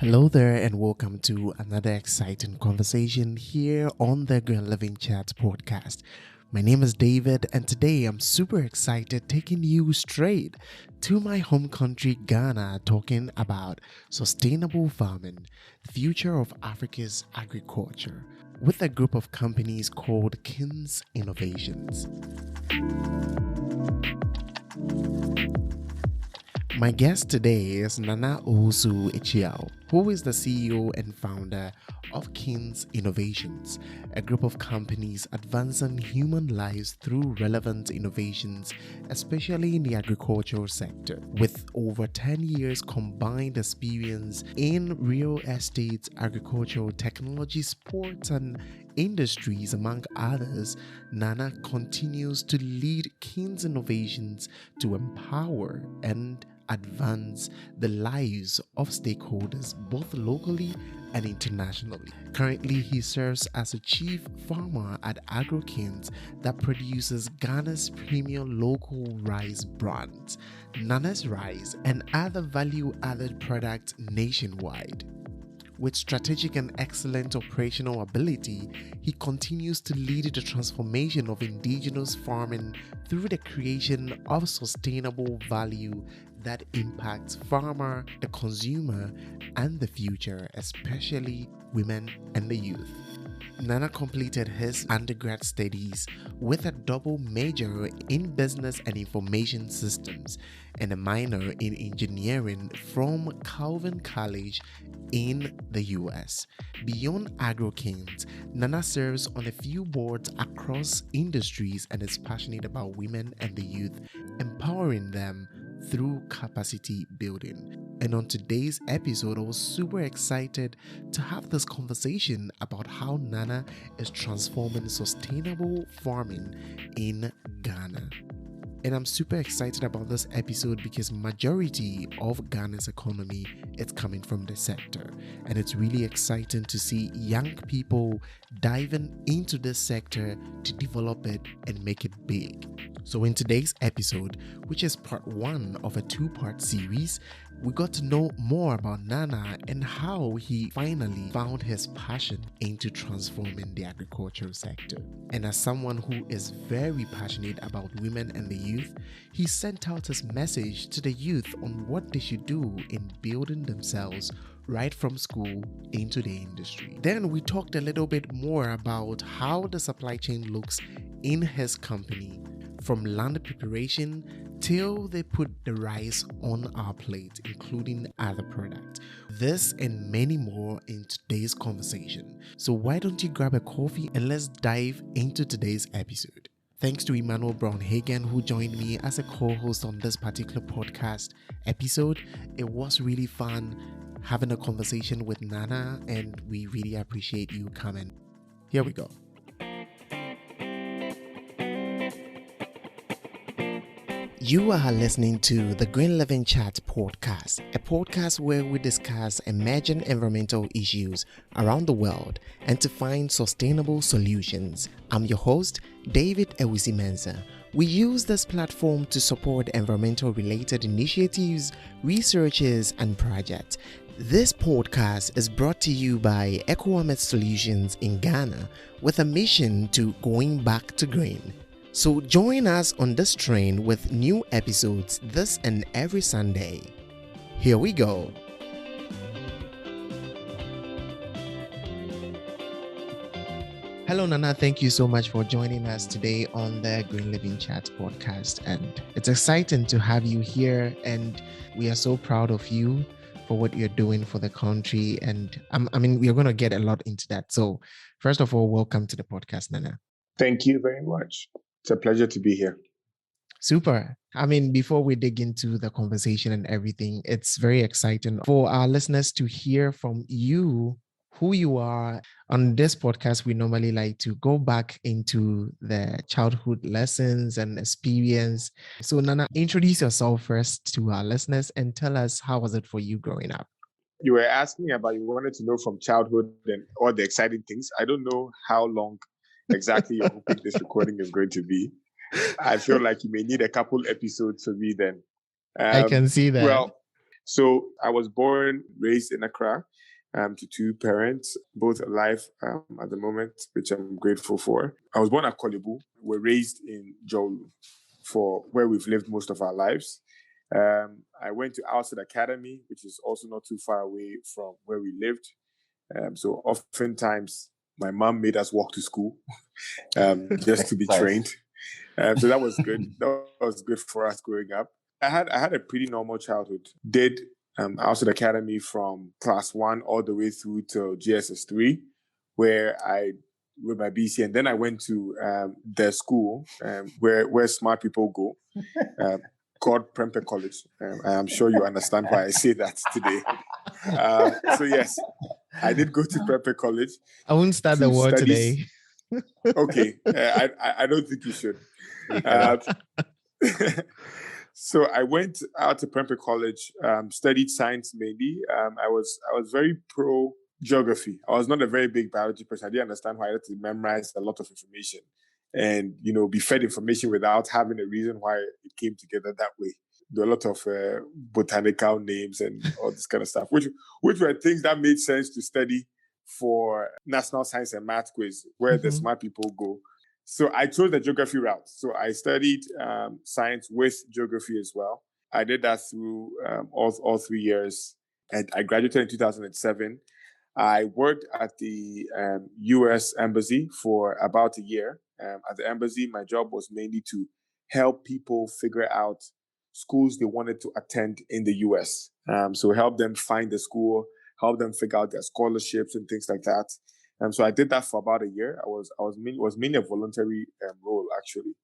Hello there, and welcome to another exciting conversation here on the Green Living Chat podcast. My name is David, and today I'm super excited taking you straight to my home country, Ghana, talking about sustainable farming, the future of Africa's agriculture, with a group of companies called Kings Innovations. My guest today is Nana Owusu-Achau, who is the CEO and founder of Kings Innovations, a group of companies advancing human lives through relevant innovations, especially in the agricultural sector. With over 10 years combined experience in real estate, agricultural technology, sports, and industries, among others, Nana continues to lead Kings Innovations to empower and advance the lives of stakeholders both locally and internationally. Currently, he serves as a chief farmer at Agro Kings that produces Ghana's premium local rice brands, Nana's Rice, and other value-added products nationwide. With strategic and excellent operational ability, he continues to lead the transformation of indigenous farming through the creation of sustainable value that impacts farmer, the consumer, and the future, especially women and the youth. Nana completed his undergrad studies with a double major in business and information systems and a minor in engineering from Calvin College in the US. Beyond Agro Kings, Nana serves on a few boards across industries and is passionate about women and the youth, empowering them through capacity building. And on today's episode, I was super excited to have this conversation about how Nana is transforming sustainable farming in Ghana. And I'm super excited about this episode because majority of Ghana's economy is coming from the sector. And it's really exciting to see young people diving into this sector to develop it and make it big. So in today's episode, which is part one of a two-part series, we got to know more about Nana and how he finally found his passion into transforming the agricultural sector. And as someone who is very passionate about women and the youth, he sent out his message to the youth on what they should do in building themselves right from school into the industry. Then we talked a little bit more about how the supply chain looks in his company, from land preparation till they put the rice on our plate, including other products. This and many more in today's conversation. So why don't you grab a coffee and let's dive into today's episode. Thanks to Emmanuel Brown-Hagen, who joined me as a co-host on this particular podcast episode. It was really fun having a conversation with Nana, and we really appreciate you coming. Here we go. You are listening to the Green Living Chat podcast, a podcast where we discuss emerging environmental issues around the world and to find sustainable solutions. I'm your host, David Ewusi-Mensah. We use this platform to support environmental related initiatives, researches, and projects. This podcast is brought to you by EcoWamet Solutions in Ghana with a mission to going back to green. So join us on this train with new episodes this and every Sunday. Here we go. Hello, Nana. Thank you so much for joining us today on the Green Living Chat podcast. And it's exciting to have you here. And we are so proud of you for what you're doing for the country. And we are going to get a lot into that. So first of all, welcome to the podcast, Nana. Thank you very much. It's a pleasure to be here. Super. Before we dig into the conversation and everything, it's very exciting for our listeners to hear from you who you are. On this podcast, we normally like to go back into the childhood lessons and experience. So Nana, introduce yourself first to our listeners and tell us, how was it for you growing up? You were asking about, you wanted to know from childhood and all the exciting things. I don't know how long exactly you're hoping this recording is going to be. I feel like you may need a couple episodes for me then. I can see that. Well, so I was born, raised in Accra. to two parents, both alive at the moment, which I'm grateful for. I was born at Kolebu. We're raised in Jolu, for where we've lived most of our lives. I went to Owusu Academy, which is also not too far away from where we lived. So oftentimes my mom made us walk to school just to be trained. So that was good. That was good for us growing up. I had a pretty normal childhood. Did Owusu Academy from class 1 all the way through to GSS 3, where I with my BC, and then I went to the school where smart people go, called Prempeh College. I'm sure you understand why I say that today. So yes, I did go to Prempeh College. I won't start the war today. Okay, I don't think you should. So I went out to Prempeh College, studied science mainly. I was very pro geography. I was not a very big biology person. I didn't understand why I had to memorize a lot of information and, be fed information without having a reason why it came together that way. There are a lot of botanical names and all this kind of stuff, which were things that made sense to study for National Science and Math quiz, where the smart people go. So I chose the geography route. So I studied science with geography as well. I did that through all 3 years, and I graduated in 2007. I worked at the U.S. Embassy for about a year. At the embassy, my job was mainly to help people figure out schools they wanted to attend in the U.S. So help them find the school, help them figure out their scholarships and things like that. So I did that for about a year. It was mainly a voluntary role, actually.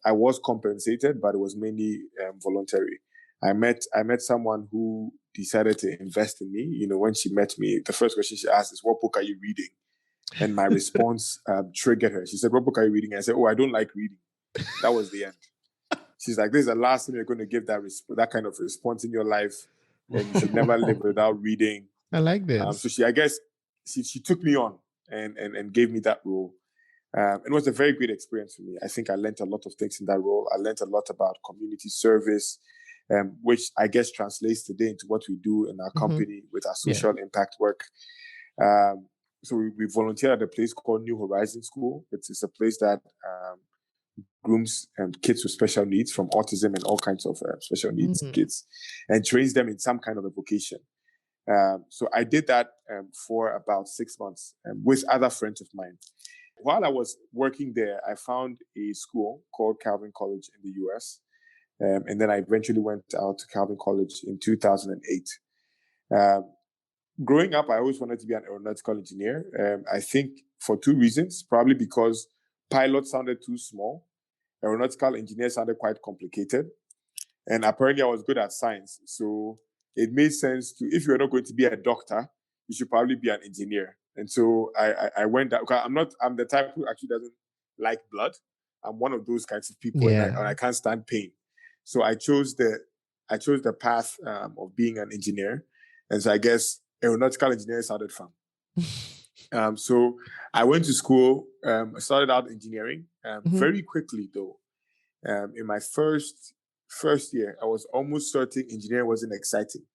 I was compensated, but it was mainly voluntary. I met someone who decided to invest in me. When she met me, the first question she asked is, "What book are you reading?" And my response triggered her. She said, "What book are you reading?" And I said, "Oh, I don't like reading." That was the end. She's like, "This is the last time you're going to give that kind of response in your life, and you should never live without reading." I like this. So she took me on and gave me that role. It was a very great experience for me. I think I learned a lot of things in that role. I learned a lot about community service, which I guess translates today into what we do in our company with our social impact work. So we volunteered at a place called New Horizon School. It's a place that grooms kids with special needs, from autism and all kinds of special needs kids, and trains them in some kind of a vocation. So I did that for about 6 months with other friends of mine. While I was working there, I found a school called Calvin College in the US. And then I eventually went out to Calvin College in 2008. Growing up, I always wanted to be an aeronautical engineer. I think for two reasons. Probably because pilot sounded too small. Aeronautical engineer sounded quite complicated. And apparently I was good at science. So it made sense to, if you're not going to be a doctor, you should probably be an engineer. And so I went that. I'm the type who actually doesn't like blood. I'm one of those kinds of people, and I can't stand pain. So I chose the path of being an engineer. And so I guess aeronautical engineering sounded fun. So I went to school, started out engineering. Very quickly though, in my first year, I was almost certain engineering wasn't exciting.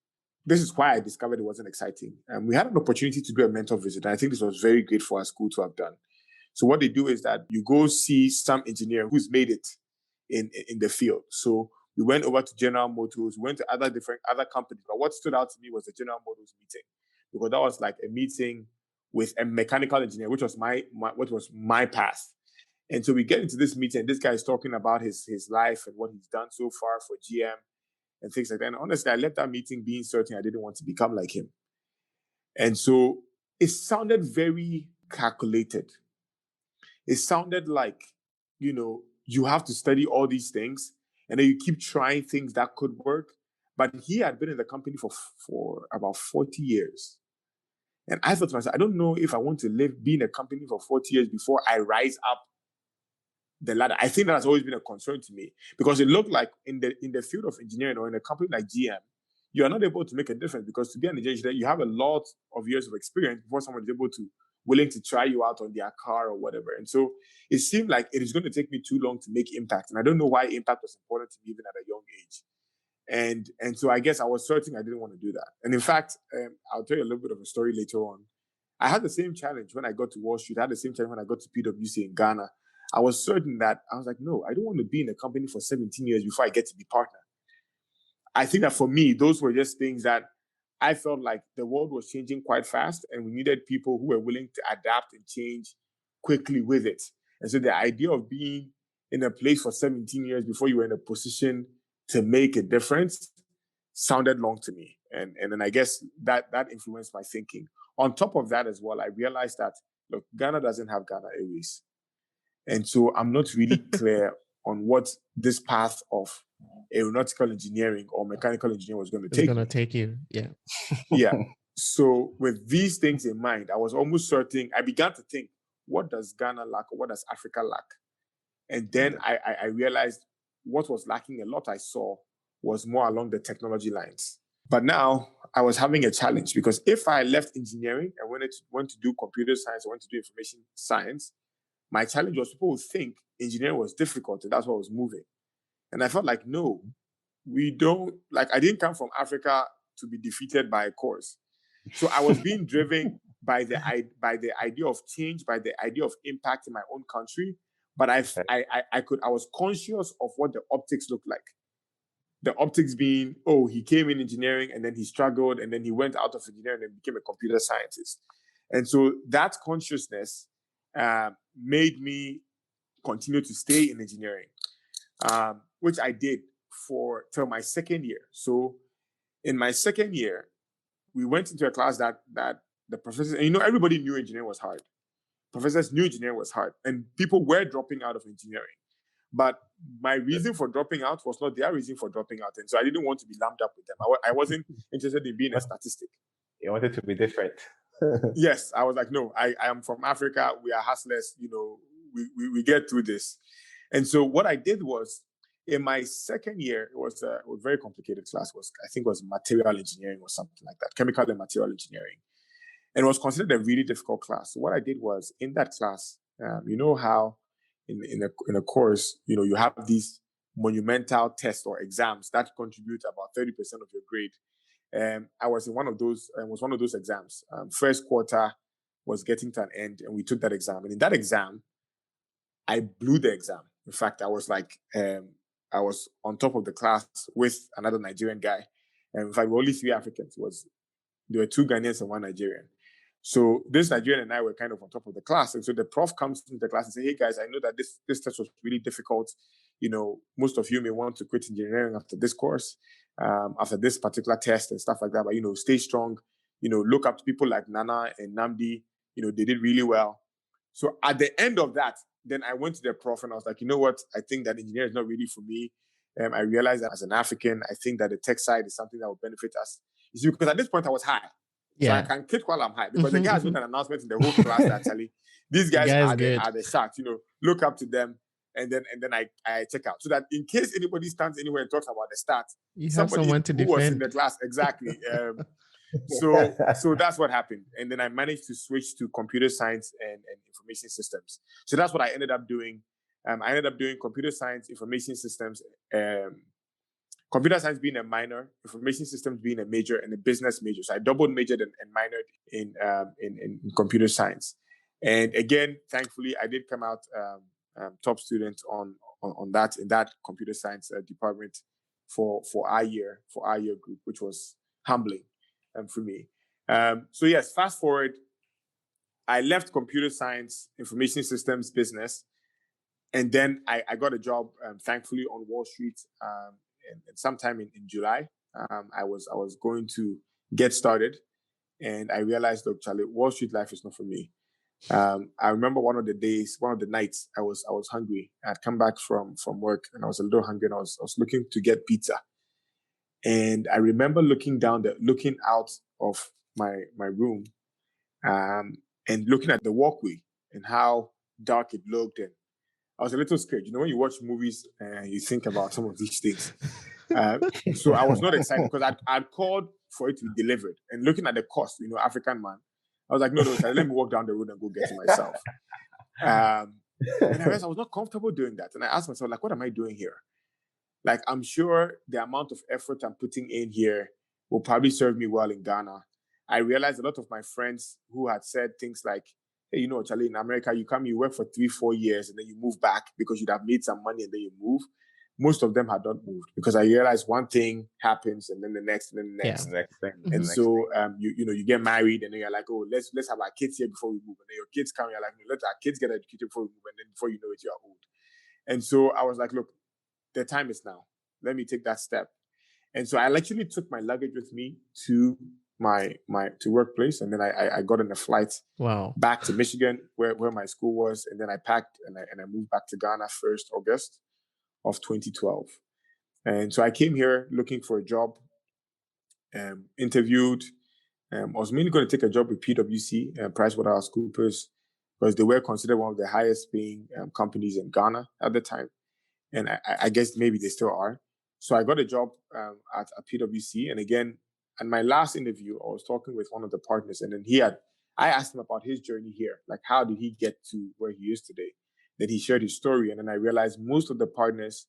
This is why I discovered it wasn't exciting. We had an opportunity to do a mentor visit, and I think this was very great for our school to have done. So what they do is that you go see some engineer who's made it in the field. So we went over to General Motors, we went to other companies. But what stood out to me was the General Motors meeting, because that was like a meeting with a mechanical engineer, which was my path. And so we get into this meeting, and this guy is talking about his life and what he's done so far for GM and things like that. And honestly, I left that meeting being certain I didn't want to become like him. And so it sounded very calculated. It sounded like, you have to study all these things, and then you keep trying things that could work. But he had been in the company for about 40 years. And I thought to myself, I don't know if I want to be in a company for 40 years before I rise up the ladder. I think that has always been a concern to me, because it looked like in the field of engineering, or in a company like GM, you are not able to make a difference, because to be an engineer, you have a lot of years of experience before someone is willing to try you out on their car or whatever. And so it seemed like it is going to take me too long to make impact. And I don't know why impact was important to me even at a young age. And so I guess I was certain I didn't want to do that. And in fact, I'll tell you a little bit of a story later on. I had the same challenge when I got to Wall Street. I had the same challenge when I got to PwC in Ghana. I was certain that I was like, no, I don't want to be in a company for 17 years before I get to be partner. I think that for me, those were just things that I felt like the world was changing quite fast, and we needed people who were willing to adapt and change quickly with it. And so the idea of being in a place for 17 years before you were in a position to make a difference sounded long to me. And then I guess that influenced my thinking. On top of that as well, I realized that, look, Ghana doesn't have Ghana Airways. And so I'm not really clear on what this path of aeronautical engineering or mechanical engineering was going to take. It's going to take you, yeah. Yeah. So with these things in mind, I was almost certain, I began to think, what does Ghana lack or what does Africa lack? And then I realized what was lacking a lot I saw was more along the technology lines. But now I was having a challenge, because if I left engineering and went to do computer science, I went to do information science, my challenge was people would think engineering was difficult, and that's what was moving. And I felt like, no, we don't, like, I didn't come from Africa to be defeated by a course. So I was being driven by the idea of change, by the idea of impact in my own country. But I was conscious of what the optics looked like. The optics being, oh, he came in engineering and then he struggled and then he went out of engineering and became a computer scientist. And so that consciousness made me continue to stay in engineering, which I did till my second year. So in my second year, we went into a class that the professors, and everybody knew engineering was hard. Professors knew engineering was hard, and people were dropping out of engineering. But my reason for dropping out was not their reason for dropping out. And so I didn't want to be lumped up with them. I wasn't interested in being a statistic. You wanted to be different. Yes, I was like, no, I am from Africa. We are hustlers. We get through this. And so what I did was, in my second year, it was a very complicated class. I think it was material engineering or something like that, chemical and material engineering. And it was considered a really difficult class. So what I did was, in that class, you know how in a course, you have these monumental tests or exams that contribute about 30% of your grade. I was in one of those exams. First quarter was getting to an end, and we took that exam. And in that exam, I blew the exam. In fact, I was I was on top of the class with another Nigerian guy. And in fact, we were only 3 Africans. There were 2 Ghanaians and 1 Nigerian. So this Nigerian and I were kind of on top of the class. And so the prof comes into the class and says, hey guys, I know that this test was really difficult. Most of you may want to quit engineering after this course, after this particular test and stuff like that. But, stay strong, look up to people like Nana and Namdi. They did really well. So at the end of that, then I went to the prof and I was like, you know what? I think that engineering is not really for me. I realized that as an African, I think that the tech side is something that will benefit us. You see, because at this point I was high. Yeah. So I can kick while I'm high, because the guy has made an announcement in the whole class that actually these guys are the sharks, look up to them, and then I check out. So that in case anybody stands anywhere and talks about the stats, you have someone to defend. Was in the class, exactly. So that's what happened. And then I managed to switch to computer science and information systems. So that's what I ended up doing. I ended up doing computer science, information systems, computer science being a minor, information systems being a major, and a business major. So I double majored and minored in computer science. And again, thankfully, I did come out top student on that in that computer science department for our year group, which was humbling for me. So yes, fast forward, I left computer science, information systems, business, and then I got a job, thankfully, on Wall Street. And sometime in July, I was going to get started, and I realized, look, Charlie, Wall Street life is not for me. I remember one of the nights, I was hungry. I'd come back from work, and I was a little hungry, and I was looking to get pizza. And I remember looking out of my room, and looking at the walkway and how dark it looked, and I was a little scared. When you watch movies and you think about some of these things. So I was not excited, because I'd called for it to be delivered. And looking at the cost, African man, I was like, no, let me walk down the road and go get it myself. And I realized I was not comfortable doing that. And I asked myself, like, what am I doing here? like, I'm sure the amount of effort I'm putting in here will probably serve me well in Ghana. I realized a lot of my friends who had said things like, hey, Charlie, in America, you work for 3-4 years, and then you move back because you'd have made some money and then you move. Most of them had not moved because I realized one thing happens and then the next and then the next. The next thing. And so you get married and then you're like, oh, let's have our kids here before we move. And then your kids come, you're like, no, let our kids get educated before we move. And then before you know it, you're old. And so I was like, look, the time is now. Let me take that step. And so I actually took my luggage with me to my workplace, and then I got on a flight back to Michigan where my school was, and then I packed and I moved back to Ghana 1st August of 2012. And so I came here looking for a job, interviewed. I was mainly going to take a job with PwC, PricewaterhouseCoopers, because they were considered one of the highest paying companies in Ghana at the time. And I guess maybe they still are. So I got a job at PwC. And again, at my last interview, I was talking with one of the partners, and then I asked him about his journey here. Like, how did he get to where he is today? Then he shared his story. And then I realized most of the partners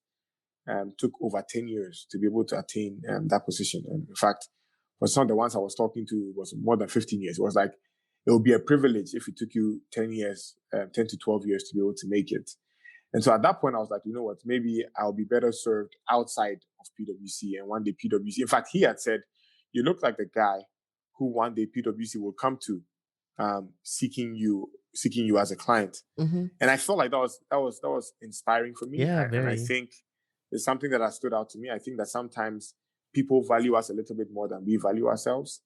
took over 10 years to be able to attain that position. And in fact, for some of the ones I was talking to, it was more than 15 years. It was like, it would be a privilege if it took you 10 to 12 years to be able to make it. And so at that point, I was like, you know what, maybe I'll be better served outside of PwC. And one day PwC, in fact, he had said, you look like the guy who one day PwC will come to seeking you as a client. Mm-hmm. And I felt like that was inspiring for me. Yeah, and I think it's something that has stood out to me. I think that sometimes people value us a little bit more than we value ourselves.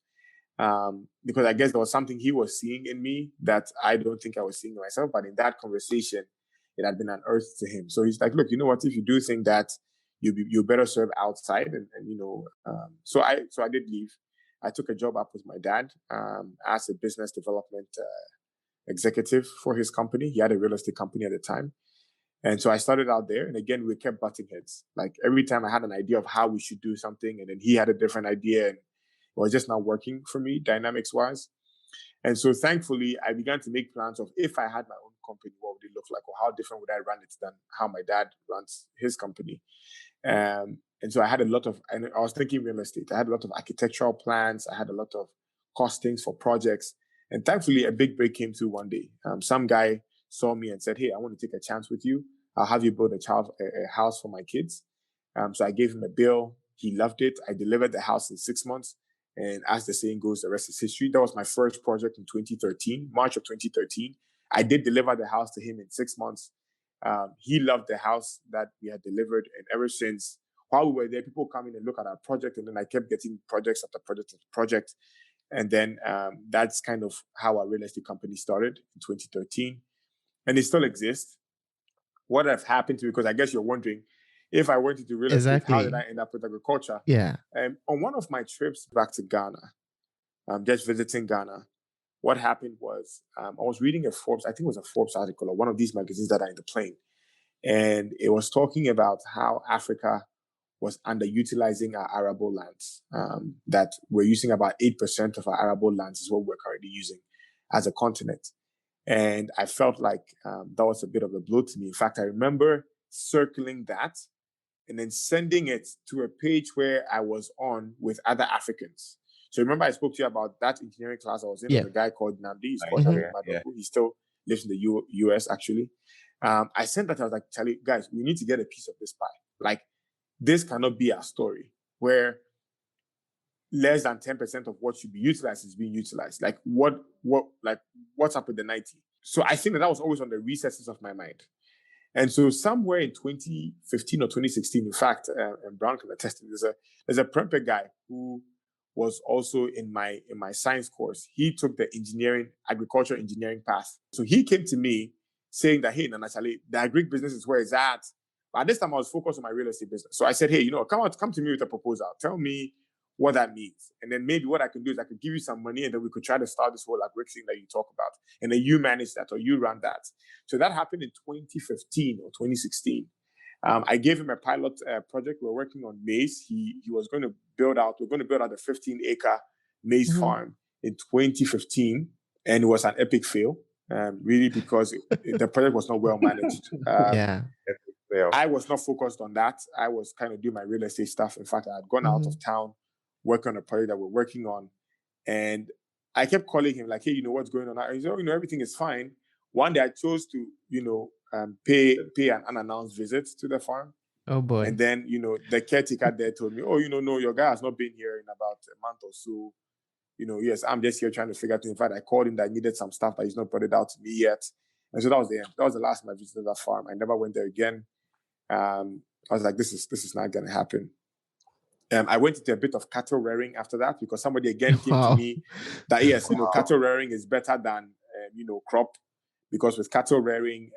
Because I guess there was something he was seeing in me that I don't think I was seeing in myself. But in that conversation, it had been unearthed to him. So he's like, look, you know what? If you do think that you better serve outside, so I did leave. I took a job up with my dad as a business development executive for his company. He had a real estate company at the time. And so I started out there. And again, we kept butting heads. Like every time I had an idea of how we should do something, and then he had a different idea, and it was just not working for me, dynamics wise. And so thankfully, I began to make plans of if I had my own company, what would it look like, or how different would I run it than how my dad runs his company. And so I had I was thinking real estate. I had a lot of architectural plans. I had a lot of costings for projects. And thankfully, a big break came through one day. Some guy saw me and said, hey, I want to take a chance with you. I'll have you build a house for my kids. So I gave him a bill. He loved it. I delivered the house in 6 months. And as the saying goes, the rest is history. That was my first project in 2013, March of 2013. I did deliver the house to him in 6 months. He loved the house that we had delivered. And ever since, while we were there, people come in and look at our project. And then I kept getting projects after project after project. And then that's kind of how our real estate company started in 2013. And it still exists. What have happened to me, because I guess you're wondering, if I went into real estate, how did I end up with agriculture? Yeah. On one of my trips back to Ghana, just visiting Ghana, what happened was I was reading I think it was a Forbes article or one of these magazines that are in the plane. And it was talking about how Africa was underutilizing our arable lands, that we're using about 8% of our arable lands is what we're currently using as a continent. And I felt like that was a bit of a blow to me. In fact, I remember circling that and then sending it to a page where I was on with other Africans. So remember I spoke to you about that engineering class I was in with a guy called Namdi. He's called Namdi Madoku. He still lives in the US, actually. I sent that. I was like, Charlie, guys, we need to get a piece of this pie. Like, this cannot be our story where less than 10% of what should be utilized is being utilized. Like, what's up with the 90? So I think that was always on the recesses of my mind. And so somewhere in 2015 or 2016, in fact, and Brown can attest, there's a Prempeh guy who was also in my science course. He took the agriculture engineering path. So he came to me saying that, hey, Nana Charlie, the agri business is where it's at. But at this time, I was focused on my real estate business. So I said, hey, come to me with a proposal. Tell me what that means. And then maybe what I can do is I could give you some money and then we could try to start this whole agri thing that you talk about. And then you manage that or you run that. So that happened in 2015 or 2016. I gave him a pilot project. We're working on maize. We're going to build out a 15-acre maize farm in 2015. And it was an epic fail, really, because the project was not well managed. I was not focused on that. I was kind of doing my real estate stuff. In fact, I had gone out of town, working on a project that we're working on. And I kept calling him like, hey, what's going on? He said, everything is fine. One day I chose to, pay an unannounced visit to the farm. Oh boy. And then, the caretaker there told me, no, your guy has not been here in about a month or so. Yes, I'm just here trying to figure out things. In fact, I called him that I needed some stuff, but he's not brought it out to me yet. And so that was the end. That was the last time I visited that farm. I never went there again. I was like, this is not going to happen. I went into a bit of cattle rearing after that because somebody again came to me that, yes, cattle rearing is better than, crop. Because with cattle rearing,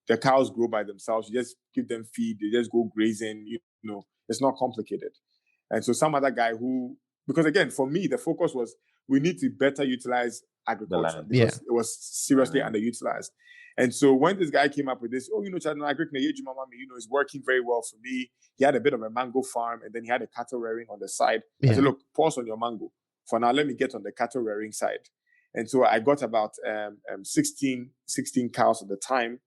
the cows grow by themselves. You just give them feed. They just go grazing. It's not complicated. And so some other guy because again, for me, the focus was we need to better utilize agriculture because it was seriously underutilized. And so when this guy came up with this, it's working very well for me. He had a bit of a mango farm and then he had a cattle rearing on the side. I said, look, pause on your mango. For now, let me get on the cattle rearing side. And so I got about 16 cows at the time.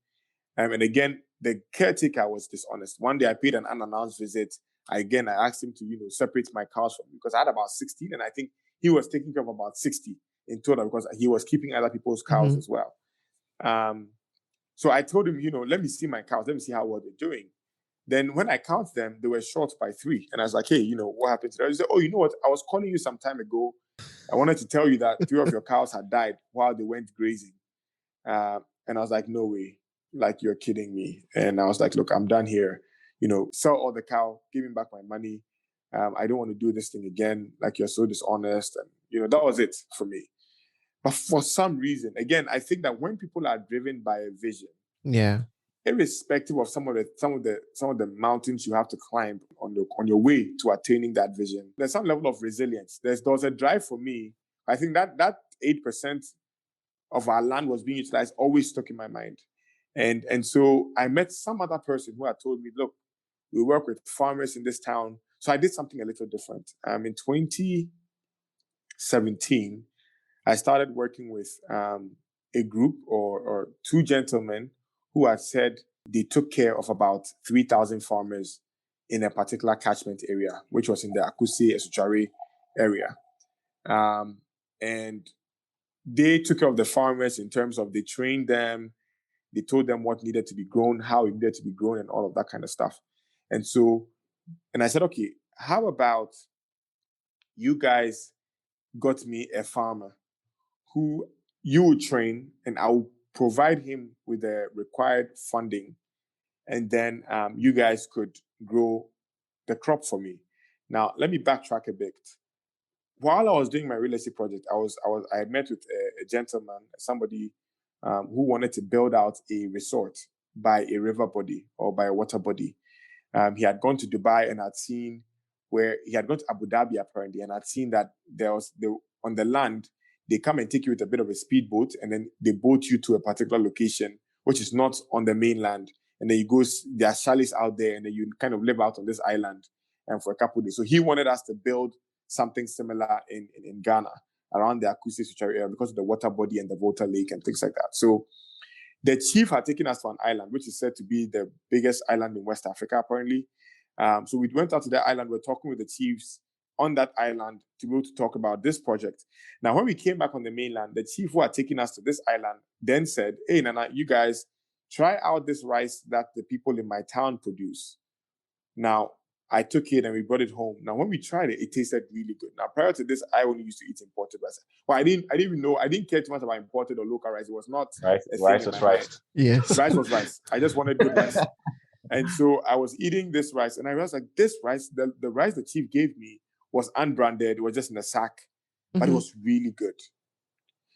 And again, the caretaker was dishonest. One day I paid an unannounced visit. I asked him to, separate my cows from me because I had about 16 and I think he was taking care of about 60 in total because he was keeping other people's cows as well. So I told him, let me see my cows. Let me see how well they're doing. Then when I count them, they were short by 3. And I was like, hey, what happened to that? He said, you know what? I was calling you some time ago. I wanted to tell you that 3 of your cows had died while they went grazing. And I was like, no way. Like, you're kidding me. And I was like, look, I'm done here. Sell all the cow, give me back my money. I don't want to do this thing again. Like, you're so dishonest. And, that was it for me. But for some reason, again, I think that when people are driven by a vision, irrespective of some of the mountains you have to climb on your way to attaining that vision, there's some level of resilience. There was a drive for me. I think that 8% of our land was being utilized always stuck in my mind. And so I met some other person who had told me, look, we work with farmers in this town. So I did something a little different. In 2017, I started working with a group or 2 gentlemen who had said they took care of about 3,000 farmers in a particular catchment area, which was in the Owusu-Achau area. And they took care of the farmers in terms of they trained them, they told them what needed to be grown, how it needed to be grown, and all of that kind of stuff. And I said, okay, how about you guys got me a farmer who you would train and I will provide him with the required funding. And then you guys could grow the crop for me. Now, let me backtrack a bit. While I was doing my real estate project, I met with a gentleman, somebody who wanted to build out a resort by a river body or by a water body. He had gone to Dubai and had seen where he had gone to Abu Dhabi apparently and had seen that on the land, they come and take you with a bit of a speedboat and then they boat you to a particular location, which is not on the mainland. And then there are chalets out there and then you kind of live out on this island for a couple of days. So he wanted us to build something similar in Ghana around the Owusu-Achau area because of the water body and the Volta Lake and things like that. So the chief had taken us to an island, which is said to be the biggest island in West Africa, apparently. So we went out to that island. We're talking with the chiefs on that island to be able to talk about this project. Now, when we came back on the mainland, the chief who had taken us to this island then said, hey, Nana, you guys try out this rice that the people in my town produce. Now, I took it and we brought it home. Now, when we tried it, it tasted really good. Now, prior to this, I only used to eat imported rice. Well, I didn't even know. I didn't care too much about imported or local rice. It was not rice was rice. Yes, rice was rice. I just wanted good rice. And so I was eating this rice, and I realized like this rice, the rice the chief gave me was unbranded. It was just in a sack, but it was really good.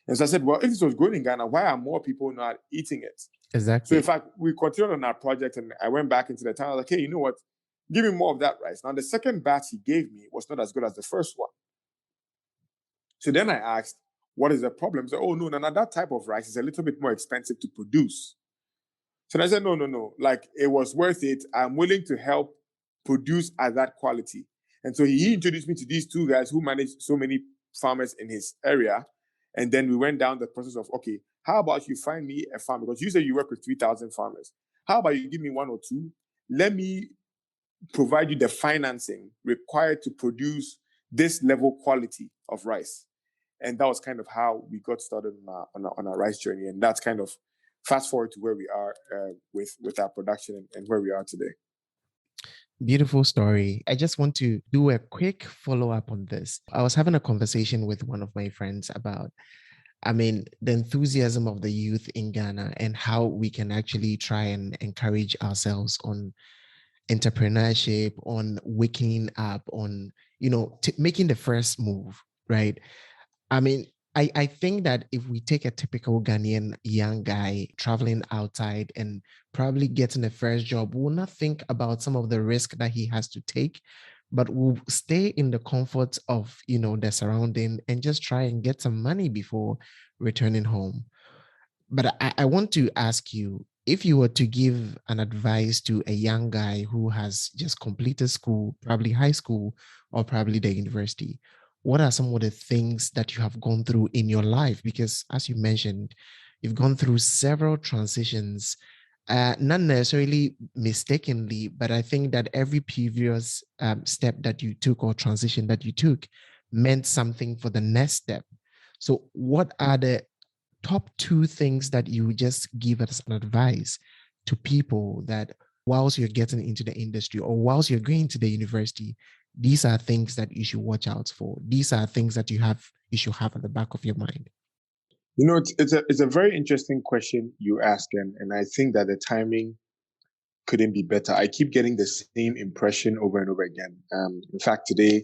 And so I said, well, if this was grown in Ghana, why are more people not eating it? Exactly. So in fact, we continued on our project, and I went back into the town. I was like, hey, you know what? Give me more of that rice. Now, the second batch he gave me was not as good as the first one. So then I asked, what is the problem? He said, oh, no, that type of rice is a little bit more expensive to produce. So I said, no. Like, it was worth it. I'm willing to help produce at that quality. And so he introduced me to these 2 guys who manage so many farmers in his area. And then we went down the process of, okay, how about you find me a farm? Because you said you work with 3,000 farmers. How about you give me one or two? Let me provide you the financing required to produce this level quality of rice. And that was kind of how we got started on our rice journey. And that's kind of fast forward to where we are with our production and where we are today. Beautiful story. I just want to do a quick follow up on this. I was having a conversation with one of my friends about, the enthusiasm of the youth in Ghana and how we can actually try and encourage ourselves on entrepreneurship, on waking up, on, making the first move, right? I mean, I think that if we take a typical Ghanaian young guy traveling outside and probably getting a first job, we'll not think about some of the risk that he has to take, but we'll stay in the comfort of, the surrounding and just try and get some money before returning home. But I want to ask you, if you were to give an advice to a young guy who has just completed school, probably high school or probably the university, what are some of the things that you have gone through in your life? Because as you mentioned, you've gone through several transitions, not necessarily mistakenly, but I think that every previous step that you took or transition that you took meant something for the next step. So, what are the top two things that you just give as an advice to people that whilst you're getting into the industry or whilst you're going to the university, these are things that you should watch out for. These are things that you should have at the back of your mind. It's a very interesting question you ask, and I think that the timing couldn't be better. I keep getting the same impression over and over again. In fact, today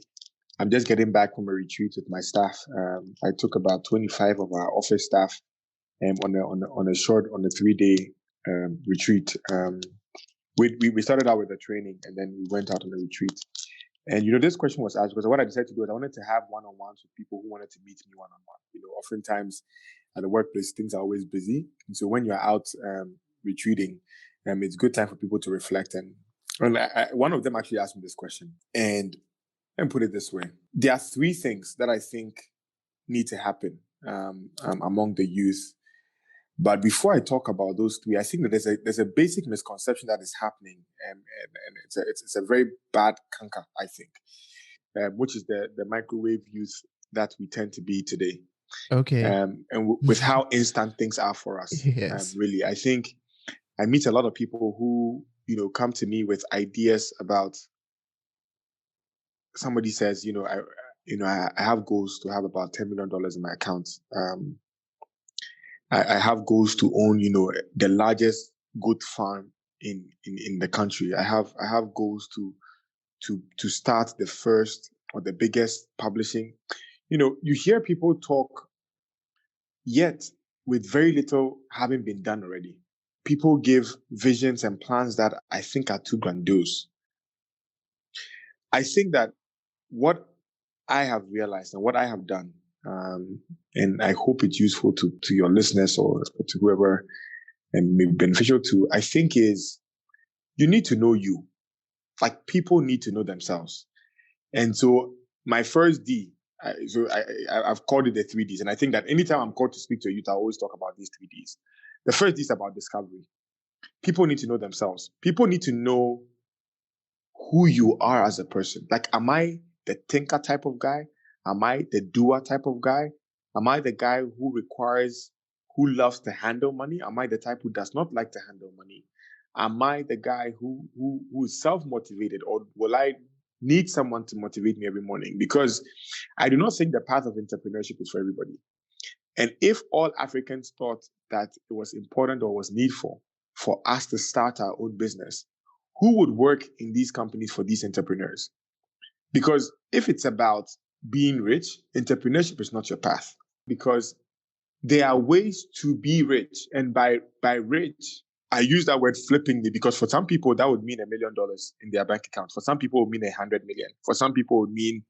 I'm just getting back from a retreat with my staff. I took about 25 of our office staff on a 3-day retreat. We started out with a training and then we went out on a retreat. And this question was asked because what I decided to do is I wanted to have one-on-ones with people who wanted to meet me one-on-one. Oftentimes at the workplace things are always busy, and so when you're out retreating, it's a good time for people to reflect. And one of them actually asked me this question, and put it this way: there are three things that I think need to happen among the youth. But before I talk about those three, I think that there's a basic misconception that is happening, and it's a very bad canker, I think, which is the microwave youth that we tend to be today. Okay. With how instant things are for us, yes. Really, I think I meet a lot of people who come to me with ideas about. Somebody says, I have goals to have about $10 million in my account. I have goals to own, the largest goat farm in the country. I have goals to start the first or the biggest publishing. You hear people talk, yet with very little having been done already. People give visions and plans that I think are too grandiose. I think that what I have realized and what I have done, and I hope it's useful to your listeners or to whoever and may be beneficial to, I think is you need to know you. Like people need to know themselves. And so my first D, I've called it the 3 Ds. And I think that anytime I'm called to speak to a youth, I always talk about these 3 Ds. The first D is about discovery. People need to know themselves. People need to know who you are as a person. Like, am I the thinker type of guy? Am I the doer type of guy? Am I the guy who loves to handle money? Am I the type who does not like to handle money? Am I the guy who is self-motivated, or will I need someone to motivate me every morning? Because I do not think the path of entrepreneurship is for everybody. And if all Africans thought that it was important or was needful for us to start our own business, who would work in these companies for these entrepreneurs? Because if it's about being rich, entrepreneurship is not your path. Because there are ways to be rich. And by rich, I use that word flippingly because for some people, that would mean $1 million in their bank account. For some people, it would mean 100 million. For some people, it would mean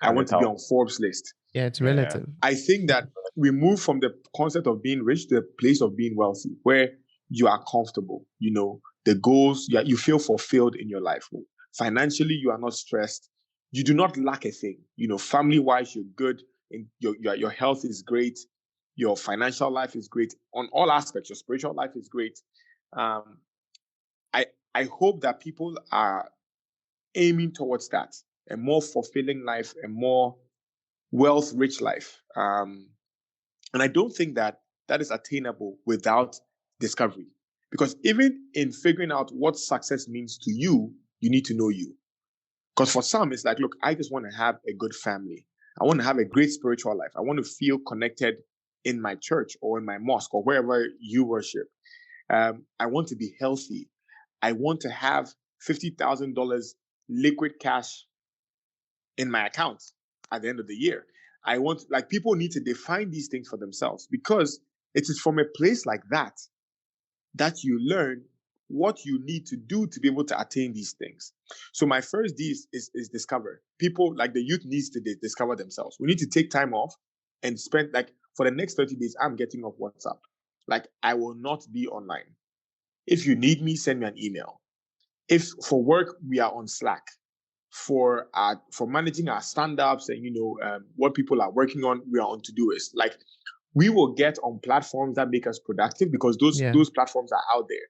I want to be on Forbes list. Yeah, it's relative. I think that we move from the concept of being rich to the place of being wealthy, where you are comfortable, the goals, you feel fulfilled in your life. Financially, you are not stressed. You do not lack a thing. Family-wise, you're good. And your health is great. Your financial life is great. On all aspects, your spiritual life is great. I hope that people are aiming towards that, a more fulfilling life, a more wealth-rich life. And I don't think that that is attainable without discovery. Because even in figuring out what success means to you, you need to know you. Because for some, it's like, look, I just want to have a good family. I want to have a great spiritual life. I want to feel connected in my church or in my mosque or wherever you worship. I want to be healthy. I want to have $50,000 liquid cash in my account at the end of the year. I want, like, people need to define these things for themselves, because it is from a place like that that you learn what you need to do to be able to attain these things. So my first D is discover. People, like the youth, needs to discover themselves. We need to take time off and spend, like, for the next 30 days, I'm getting off WhatsApp. Like, I will not be online. If you need me, send me an email. If for work, we are on Slack. For managing our stand-ups and what people are working on, we are on Todoist. Like, we will get on platforms that make us productive, because those platforms are out there.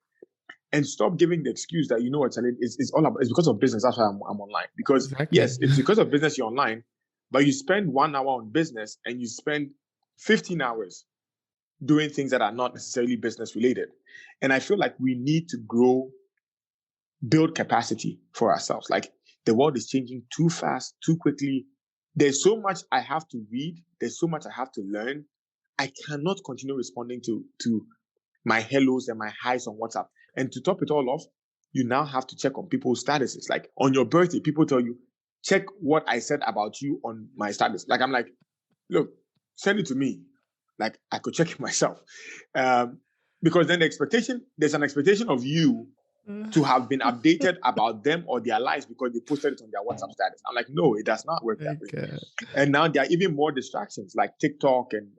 And stop giving the excuse that it's all about, it's because of business, that's why I'm online. Because Exactly. yes, it's because of business you're online, but you spend 1 hour on business and you spend 15 hours doing things that are not necessarily business related. And I feel like we need to build capacity for ourselves. Like, the world is changing too fast, too quickly. There's so much I have to read. There's so much I have to learn. I cannot continue responding to my hellos and my highs on WhatsApp. And to top it all off, you now have to check on people's statuses. Like, on your birthday, people tell you, check what I said about you on my status. Like, I'm like, look, send it to me. Like, I could check it myself. Because then there's an expectation of you to have been updated about them or their lives because they posted it on their WhatsApp status. I'm like, no, it does not work that way. And now there are even more distractions like TikTok and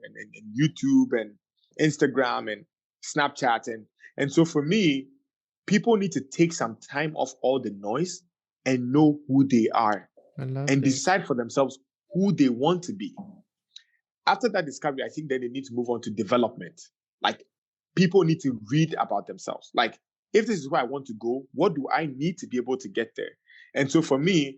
YouTube and Instagram and Snapchat. And so for me, people need to take some time off all the noise and know who they are and decide for themselves who they want to be. After that discovery, I think then they need to move on to development. Like, people need to read about themselves. Like, if this is where I want to go, what do I need to be able to get there? And so for me,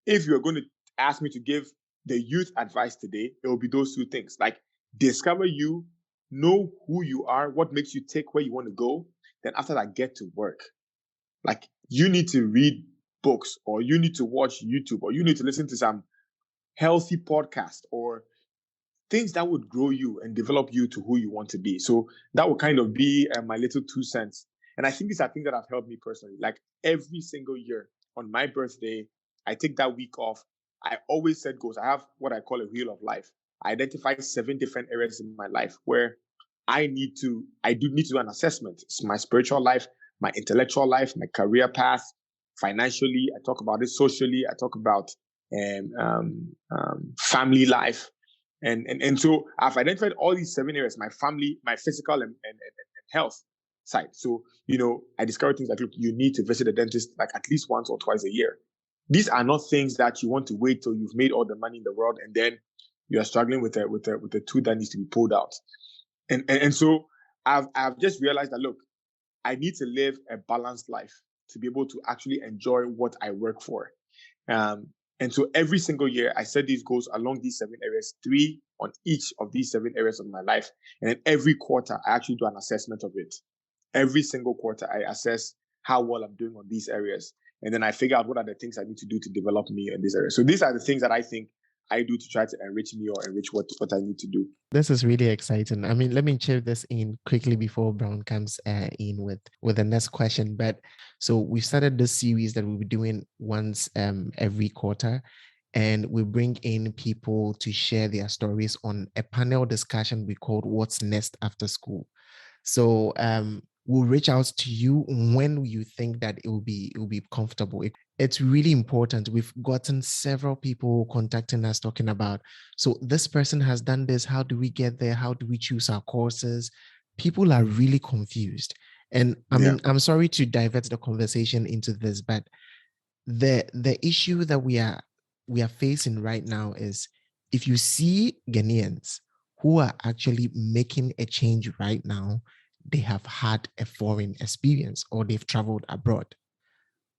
if you're going to ask me to give the youth advice today, it will be those two things. Like, discover you, know who you are, what makes you tick, where you want to go. Then after that, get to work. Like, you need to read books, or you need to watch YouTube, or you need to listen to some healthy podcast, or things that would grow you and develop you to who you want to be. So that would kind of be my little 2 cents. And I think these are things that have helped me personally. Like, every single year on my birthday, I take that week off. I always set goals. I have what I call a wheel of life. I identify 7 different areas in my life where I do need to do an assessment. It's my spiritual life, my intellectual life, my career path, financially. I talk about it socially. I talk about family life. And so I've identified all these 7 areas: my family, my physical and health side. So, I discover things like, look, you need to visit a dentist like at least once or twice a year. These are not things that you want to wait till you've made all the money in the world and then you're struggling with the tooth that needs to be pulled out. And so I've just realized that, look, I need to live a balanced life to be able to actually enjoy what I work for. And so every single year, I set these goals along these 7 areas, 3 on each of these 7 areas of my life. And then every quarter, I actually do an assessment of it. Every single quarter, I assess how well I'm doing on these areas. And then I figure out what are the things I need to do to develop me in this area. So these are the things that I think I do to try to enrich me or enrich what I need to do. This is really exciting. I mean, let me chip this in quickly before Brown comes in with the next question. But so we started this series that we'll be doing once every quarter, and we bring in people to share their stories on a panel discussion we called "What's Next After School." So we'll reach out to you when you think that it will be comfortable. It's really important. We've gotten several people contacting us talking about, so this person has done this. How do we get there? How do we choose our courses? People are really confused. And I mean, I'm sorry to divert the conversation into this, but the issue that we are facing right now is, if you see Ghanaians who are actually making a change right now, they have had a foreign experience or they've traveled abroad.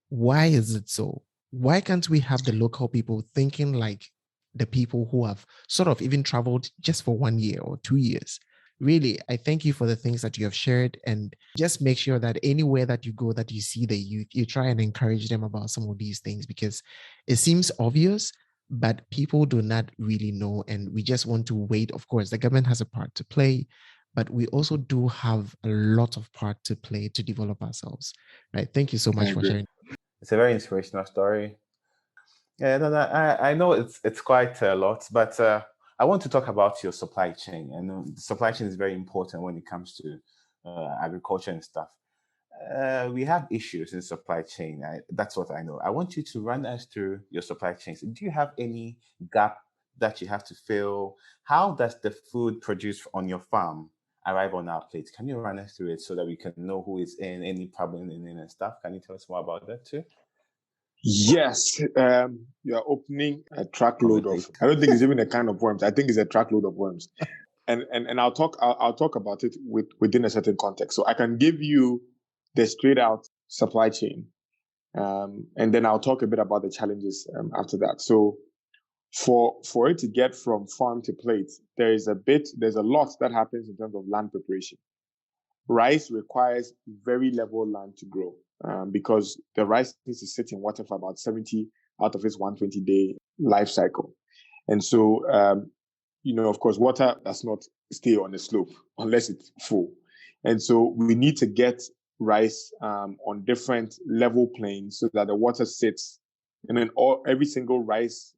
Why is it so? Why can't we have the local people thinking like the people who have sort of even traveled just for 1 year or 2 years? Really, I thank you for the things that you have shared, and just make sure that anywhere that you go, that you see the youth, you try and encourage them about some of these things, because it seems obvious, but people do not really know. And we just want to wait. Of course, the government has a part to play, but we also do have a lot of part to play to develop ourselves. Right. Thank you so I much for agree. sharing. It's a very inspirational story. Yeah, no, I know it's quite a lot, but I want to talk about your supply chain. And the supply chain is very important when it comes to agriculture and stuff. We have issues in supply chain. That's what I know. I want you to run us through your supply chains. Do you have any gap that you have to fill? How does the food produced on your farm arrive on our plates? Can you run us through it so that we can know who is in, any problem in and stuff? Can you tell us more about that too? Yes, you are opening a truckload of. I don't think it's even a kind of worms. I think it's a truckload of worms, and I'll talk about it within a certain context. So I can give you the straight out supply chain, and then I'll talk a bit about the challenges after that. So for it to get from farm to plate, there's a lot that happens in terms of land preparation. Rice requires very level land to grow, because the rice needs to sit in water for about 70 out of its 120-day life cycle. And so, of course, water does not stay on the slope unless it's full. And so we need to get rice on different level planes so that the water sits, and then every single rice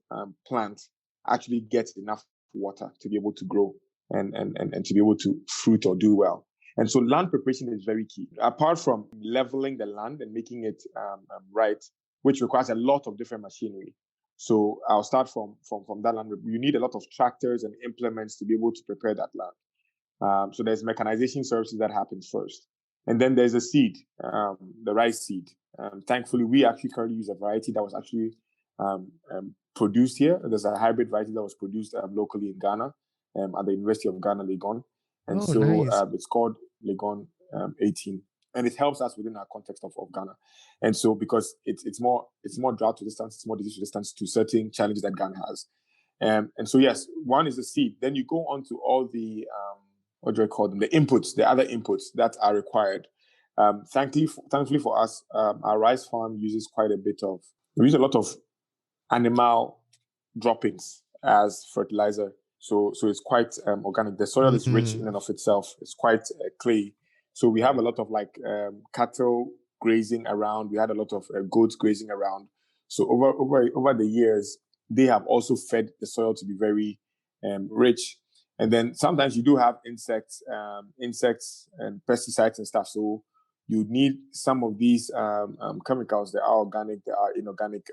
plant actually gets enough water to be able to grow and to be able to fruit or do well. And so land preparation is very key. Apart from leveling the land and making it right, which requires a lot of different machinery. So I'll start from that land. You need a lot of tractors and implements to be able to prepare that land. So there's mechanization services that happens first. And then there's a seed, the rice seed. Thankfully, we actually currently use a variety that was actually produced here. There's a hybrid variety that was produced locally in Ghana at the University of Ghana, Legon. And Nice. It's called Legon 18. And it helps us within our context of Ghana. And so because it's more drought resistant, it's more disease resistant to certain challenges that Ghana has. And so, yes, one is the seed. Then you go on to all the, what do I call them? The inputs, the other inputs that are required. Thankfully for us, our rice farm we use a lot of animal droppings as fertilizer. So it's quite organic. The soil is rich in and of itself. It's quite clay. So we have a lot of cattle grazing around. We had a lot of goats grazing around. So over the years, they have also fed the soil to be very rich. And then sometimes you do have insects and pesticides and stuff. So you need some of these chemicals. They are organic, they are inorganic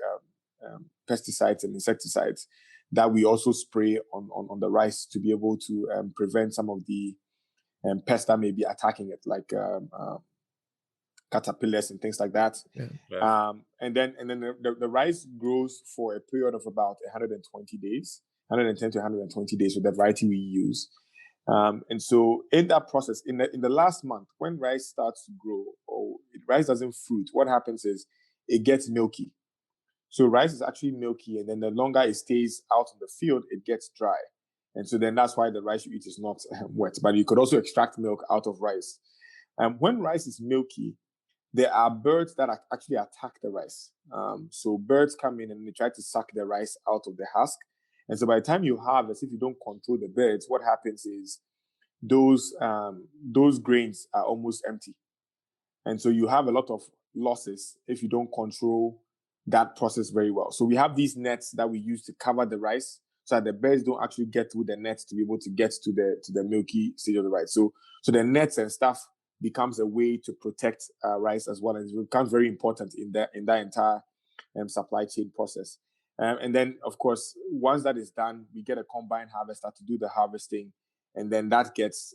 pesticides and insecticides that we also spray on the rice to be able to prevent some of the pests that may be attacking it, like caterpillars and things like that. Yeah. And then the rice grows for a period of about 120 days, 110 to 120 days with the variety we use. And so in that process, in the last month, when rice starts to grow or rice doesn't fruit, what happens is it gets milky. So rice is actually milky, and then the longer it stays out in the field, it gets dry. And so then that's why the rice you eat is not wet. But you could also extract milk out of rice. When rice is milky, there are birds that actually attack the rice. So birds come in and they try to suck the rice out of the husk. And so by the time you harvest, if you don't control the birds, what happens is those grains are almost empty. And so you have a lot of losses if you don't control that process very well. So we have these nets that we use to cover the rice so that the birds don't actually get through the nets to be able to get to the milky stage of the rice. So the nets and stuff becomes a way to protect rice as well, and it becomes very important in that entire supply chain process. And then, of course, once that is done, we get a combine harvester to do the harvesting, and then that gets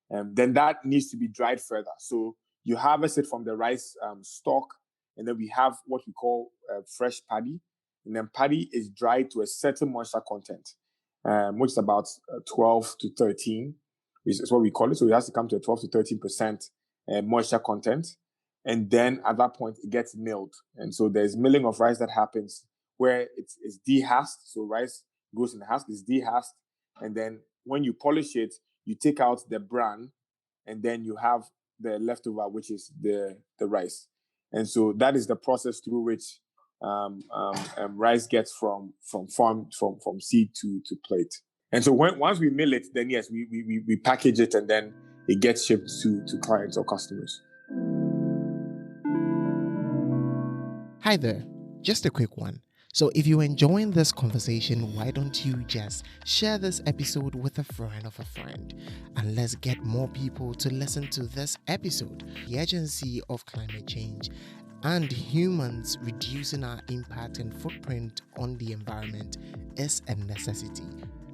then that needs to be dried further. So you harvest it from the rice stalk, and then we have what we call fresh paddy. And then paddy is dried to a certain moisture content, which is about 12 to 13, which is what we call it. So it has to come to a 12 to 13% moisture content. And then at that point, it gets milled. And so there's milling of rice that happens where it's dehusked. So rice goes in the husk, it's dehusked. And then when you polish it, you take out the bran, and then you have the leftover, which is the rice. And so that is the process through which rice gets from farm, from seed to plate. And so once we mill it, then yes, we package it, and then it gets shipped to clients or customers. Hi there, just a quick one. So if you're enjoying this conversation, why don't you just share this episode with a friend of a friend, and let's get more people to listen to this episode. The urgency of climate change and humans reducing our impact and footprint on the environment is a necessity.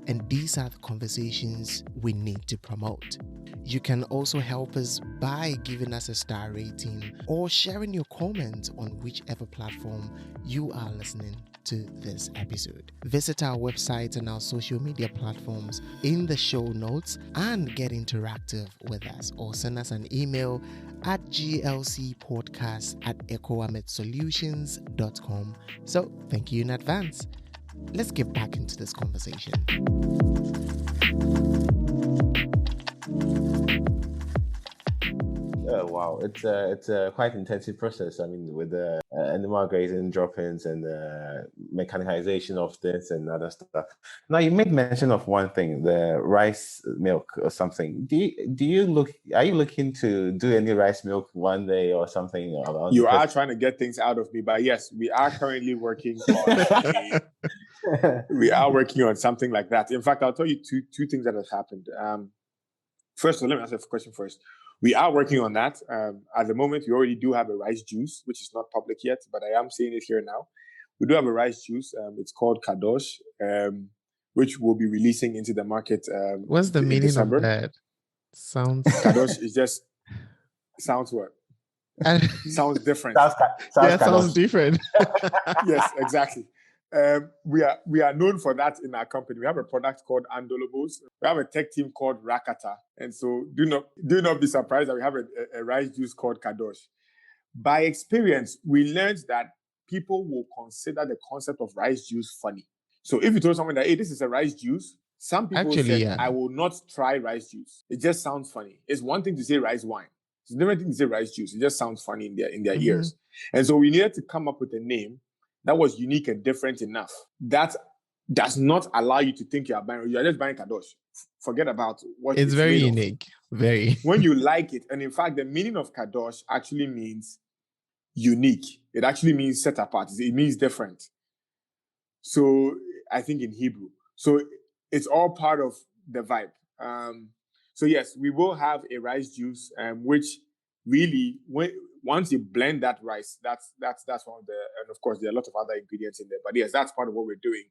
And these are the conversations we need to promote. You can also help us by giving us a star rating or sharing your comments on whichever platform you are listening to this episode. Visit our website and our social media platforms in the show notes and get interactive with us, or send us an email at glcpodcast@ecoametsolutions.com. So thank you in advance. Let's get back into this conversation. Oh, wow, it's a quite intensive process. I mean, with the animal grazing drop-ins and the mechanization of this and other stuff. Now, you made mention of one thing, the rice milk or something. Are you looking to do any rice milk one day or something? You are trying to get things out of me, but yes, we are currently working on we are working on something like that. In fact, I'll tell you two things that have happened. First, let me answer the question first. We are working on that. At the moment, we already do have a rice juice, which is not public yet, but I am saying it here now. We do have a rice juice. It's called Kadosh, which we'll be releasing into the market. What's the meaning December. of that? Sounds Kadosh is just sounds what? Sounds different. Sounds different. Yes, exactly. We are known for that in our company. We have a product called Andolobos. We have a tech team called Rakata, and so do not be surprised that we have a rice juice called Kadosh. By experience, we learned that people will consider the concept of rice juice funny. So if you told someone that, hey, this is a rice juice, some people said, I will not try rice juice. It just sounds funny. It's one thing to say rice wine. It's a different thing to say rice juice. It just sounds funny in their ears. And so we needed to come up with a name that was unique and different enough that does not allow you to think you are just buying Kadosh. Forget about what it's very unique. Very. When you like it, and in fact, the meaning of Kadosh actually means unique. It actually means set apart. It means different. So I think in Hebrew. So it's all part of the vibe. So yes, we will have a rice juice, which really, once you blend that rice, that's one of the, and of course there are a lot of other ingredients in there. But yes, that's part of what we're doing.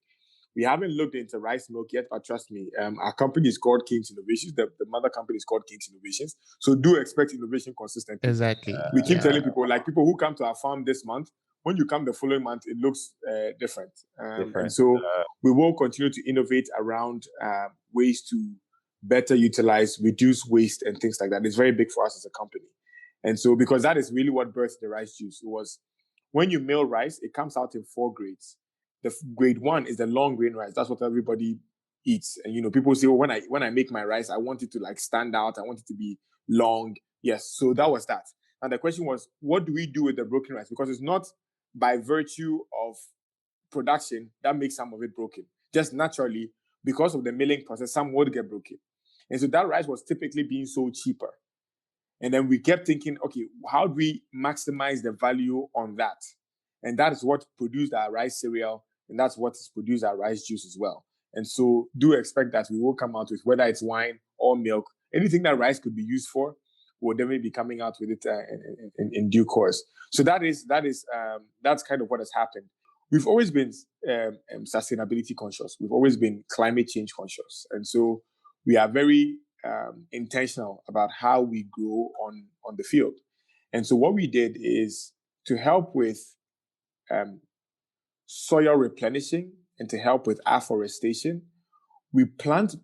We haven't looked into rice milk yet, but trust me, our company is called Kings Innovations. The mother company is called Kings Innovations. So do expect innovation consistently. Exactly. We keep telling people, like people who come to our farm this month, when you come the following month, it looks different. And so we will continue to innovate around ways to better utilize, reduce waste and things like that. It's very big for us as a company. And so, because that is really what birthed the rice juice. It was when you mill rice, it comes out in 4 grades. The grade 1 is the long grain rice. That's what everybody eats. And people say, well, when I make my rice, I want it to like stand out. I want it to be long. Yes. So that was that. And the question was, what do we do with the broken rice? Because it's not by virtue of production that makes some of it broken. Just naturally, because of the milling process, some would get broken. And so that rice was typically being sold cheaper. And then we kept thinking, okay, how do we maximize the value on that? And that is what produced our rice cereal, and that's what has produced our rice juice as well. And so do expect that we will come out with, whether it's wine or milk, anything that rice could be used for, we'll definitely be coming out with it in due course. So that's kind of what has happened. We've always been sustainability conscious. We've always been climate change conscious. And so we are very intentional about how we grow on the field. And so what we did is to help with soil replenishing and to help with afforestation, we plant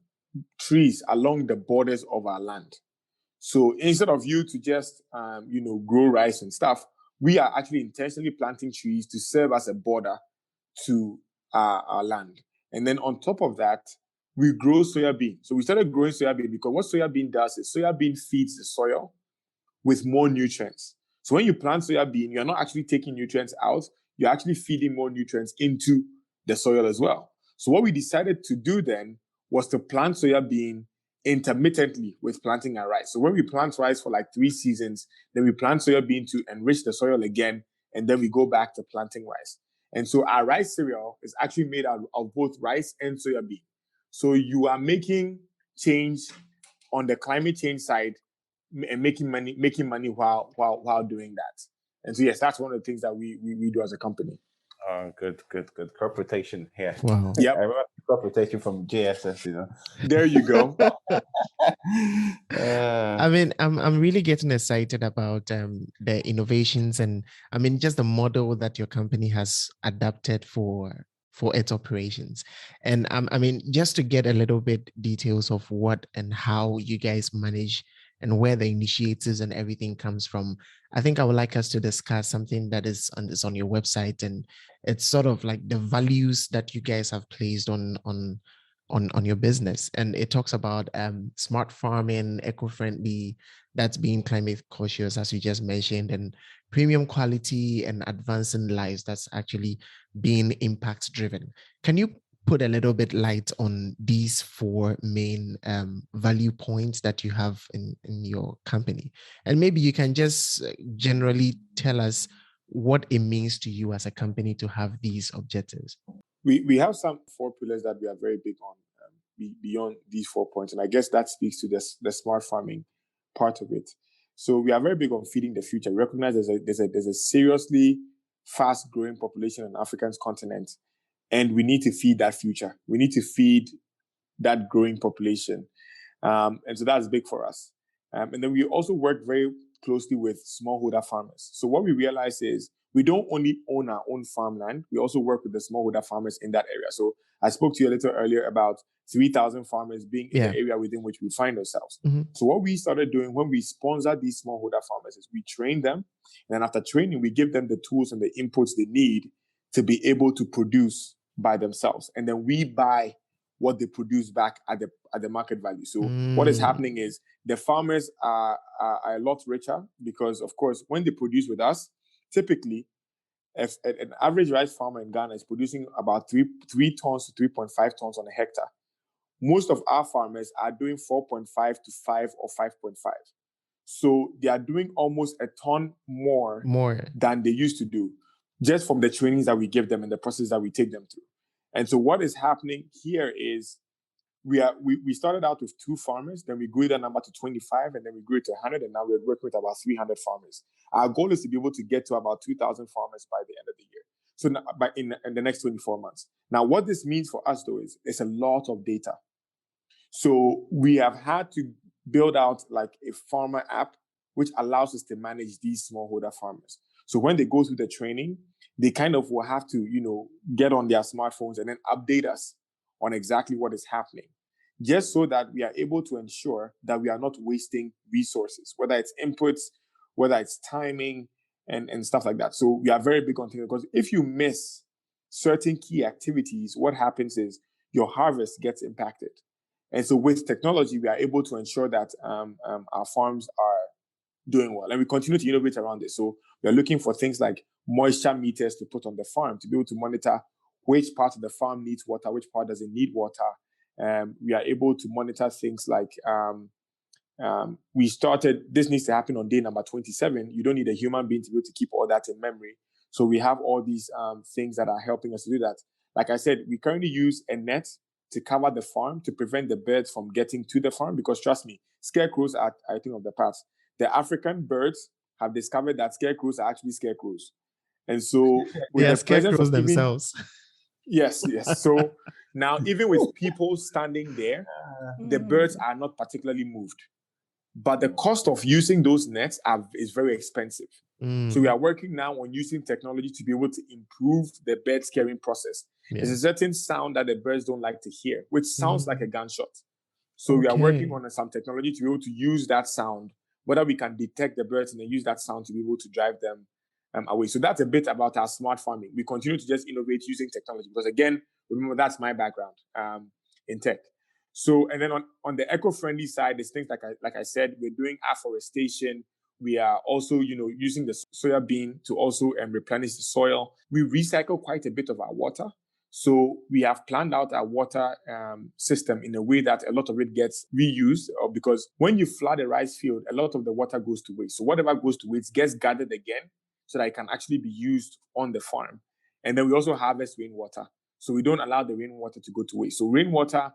trees along the borders of our land. So instead of you to just, grow rice and stuff, we are actually intentionally planting trees to serve as a border to our land. And then on top of that, we grow soya bean. So we started growing soya bean because what soya bean does is soya bean feeds the soil with more nutrients. So when you plant soya bean, you're not actually taking nutrients out, you're actually feeding more nutrients into the soil as well. So what we decided to do then was to plant soya bean intermittently with planting our rice. So when we plant rice for like 3 seasons, then we plant soya bean to enrich the soil again, and then we go back to planting rice. And so our rice cereal is actually made out of both rice and soya bean. So you are making change on the climate change side and making money while doing that. And so yes, that's one of the things that we do as a company. Oh, good. Crop rotation here. Wow. Yep. I remember crop rotation from JSS, There you go. I mean, I'm really getting excited about the innovations and I mean just the model that your company has adapted for its operations. And I mean, just to get a little bit details of what and how you guys manage and where the initiatives and everything comes from, I think I would like us to discuss something that is on your website, and it's sort of like the values that you guys have placed on your business. And it talks about smart farming, eco-friendly, that's being climate cautious, as you just mentioned, and premium quality and advancing lives, that's actually being impact driven. Can you put a little bit light on these 4 main value points that you have in your company? And maybe you can just generally tell us what it means to you as a company to have these objectives. We have some 4 pillars that we are very big on beyond these 4 points, and I guess that speaks to the smart farming part of it. So we are very big on feeding the future. We recognize there's a seriously fast growing population on the African continent, and we need to feed that future. We need to feed that growing population, and so that's big for us. And then we also work very closely with smallholder farmers. So what we realize is we don't only own our own farmland, we also work with the smallholder farmers in that area. So I spoke to you a little earlier about 3,000 farmers being in the area within which we find ourselves. Mm-hmm. So what we started doing when we sponsored these smallholder farmers is we train them, and then after training, we give them the tools and the inputs they need to be able to produce by themselves. And then we buy what they produce back at the market value. So what is happening is the farmers are a lot richer because, of course, when they produce with us, typically, if an average rice farmer in Ghana is producing about 3 tons to 3.5 tons on a hectare, most of our farmers are doing 4.5 to 5 or 5.5. So they are doing almost a ton more than they used to do, just from the trainings that we give them and the process that we take them through. And so what is happening here is we started out with 2 farmers, then we grew that number to 25, and then we grew it to 100, and now we're working with about 300 farmers. Our goal is to be able to get to about 2,000 farmers by the end of the year. So now, in the next 24 months. Now, what this means for us, though, is it's a lot of data. So we have had to build out like a farmer app, which allows us to manage these smallholder farmers. So when they go through the training, they kind of will have to, get on their smartphones and then update us on exactly what is happening, just so that we are able to ensure that we are not wasting resources, whether it's inputs, whether it's timing, and stuff like that. So we are very big on things, because if you miss certain key activities, what happens is your harvest gets impacted. And so with technology, we are able to ensure that our farms are doing well. And we continue to innovate around this. So we are looking for things like moisture meters to put on the farm to be able to monitor which part of the farm needs water, which part doesn't need water. We are able to monitor things like we started, this needs to happen on day number 27. You don't need a human being to be able to keep all that in memory. So we have all these things that are helping us to do that. Like I said, we currently use a net to cover the farm to prevent the birds from getting to the farm, because trust me, scarecrows are, I think, of the past. The African birds have discovered that scarecrows are actually scarecrows. And so with the scarecrows themselves. Yes. So now, even with people standing there, the birds are not particularly moved. But the cost of using those nets is very expensive. So we are working now on using technology to be able to improve the bird scaring process. There's a certain sound that the birds don't like to hear, which sounds like a gunshot. So we are working Okay. on some technology to be able to use that sound, whether we can detect the birds and then use that sound to be able to drive them away. So that's a bit about our smart farming. We continue to just innovate using technology because, again, remember, that's my background in tech. So, and then on the eco-friendly side, there's things like I said, we're doing afforestation. We are also, using the soya bean to also replenish the soil. We recycle quite a bit of our water. So we have planned out our water system in a way that a lot of it gets reused, because when you flood a rice field, a lot of the water goes to waste. So whatever goes to waste gets gathered again so that it can actually be used on the farm. And then we also harvest rainwater. So we don't allow the rainwater to go to waste. So rainwater,